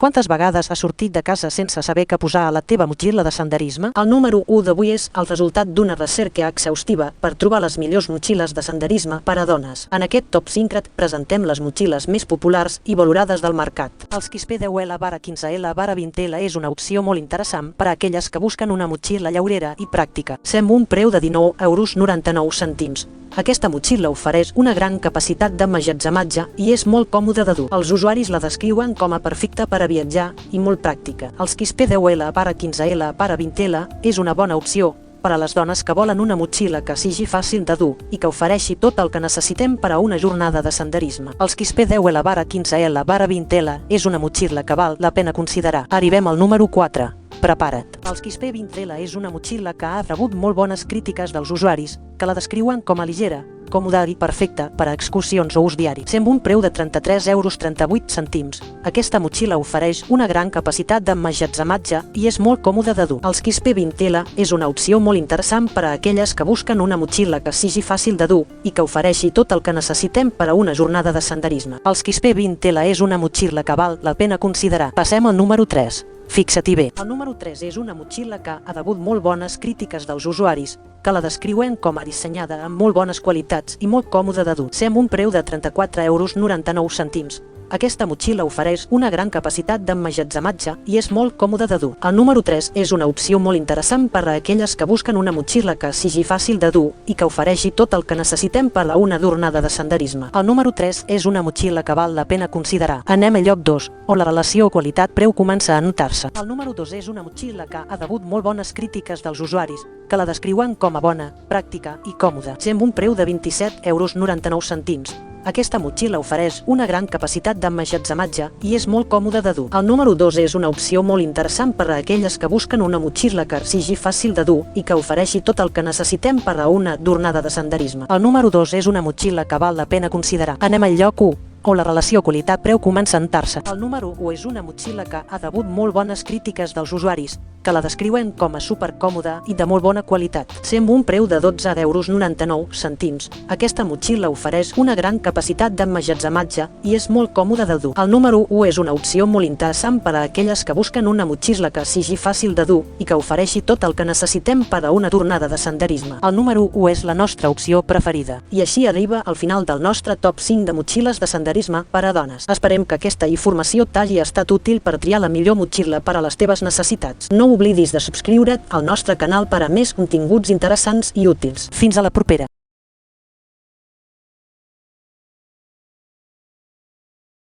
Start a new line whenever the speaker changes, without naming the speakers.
Quantes vegades has sortit de casa sense saber què posar a la teva motxilla de senderisme? El número 1 d'avui és el resultat d'una recerca exhaustiva per trobar les millors motxilles de senderisme per a dones. En aquest Top Secret presentem les motxilles més populars i valorades del mercat. El Quispe 10L/15L/20L és una opció molt interessant per a aquelles que busquen una motxilla llaurera i pràctica. Amb un preu de 19,99 €. Aquesta motxilla ofereix una gran capacitat d'emmagatzematge i és molt còmoda de dur. Els usuaris la descriuen com a perfecta per a viatjar i molt pràctica. El Quispe 10L/15L/20L és una bona opció per a les dones que volen una motxilla que sigui fàcil de dur i que ofereixi tot el que necessitem per a una jornada de senderisme. El Quispe 10L/15L/20L és una motxilla que val la pena considerar. Arribem al número 4. Prepara't. El Quispe 20L és una motxilla que ha rebut molt bones crítiques dels usuaris, que la descriuen com a ligera, còmoda i perfecta per a excursions o ús diari. Amb un preu de 33,38 €. Aquesta motxilla ofereix una gran capacitat d'emmagatzematge i és molt còmoda de dur. El Quispe 20L és una opció molt interessant per a aquelles que busquen una motxilla que sigui fàcil de dur i que ofereixi tot el que necessitem per a una jornada de senderisme. El Quispe 20L és una motxilla que val la pena considerar. Passem al número 3. Fixa-t'hi bé. El número 3 és una motxilla que ha rebut molt bones crítiques dels usuaris, que la descriuen com a dissenyada amb molt bones qualitats i molt còmoda de dur. Amb un preu de 34,99 €. Aquesta motxilla ofereix una gran capacitat d'emmagatzematge i és molt còmoda de dur. El número 3 és una opció molt interessant per a aquelles que busquen una motxilla que sigui fàcil de dur i que ofereixi tot el que necessitem per a una jornada de senderisme. El número 3 és una motxilla que val la pena considerar. Anem al lloc 2, on la relació qualitat-preu comença a notar-se. El número 2 és una motxilla que ha rebut molt bones crítiques dels usuaris, que la descriuen com a bona, pràctica i còmoda. Amb un preu de 27,99 €. Aquesta motxilla ofereix una gran capacitat d'emmagatzematge i és molt còmoda de dur. El número 2 és una opció molt interessant per a aquelles que busquen una motxilla que sigui fàcil de dur i que ofereixi tot el que necessitem per a una jornada de senderisme. El número 2 és una motxilla que val la pena considerar. Anem al lloc 1, on la relació qualitat-preu comença a notar-se. El número 1 és una motxilla que ha rebut molt bones crítiques dels usuaris, que la descriuen com a supercòmoda i de molt bona qualitat. Amb un preu de 12,99 €. Aquesta motxilla ofereix una gran capacitat d'emmagatzematge i és molt còmoda de dur. El número 1 és una opció molt interessant per a aquelles que busquen una motxilla que sigui fàcil de dur i que ofereixi tot el que necessitem per a una jornada de senderisme. El número 1 és la nostra opció preferida. I així arriba al final del nostre top 5 de motxilles de senderisme per a dones. Esperem que aquesta informació t'hagi estat útil per triar la millor motxilla per a les teves necessitats. No oblidis de subscriure't al nostre canal per a més continguts interessants i útils. Fins a la propera!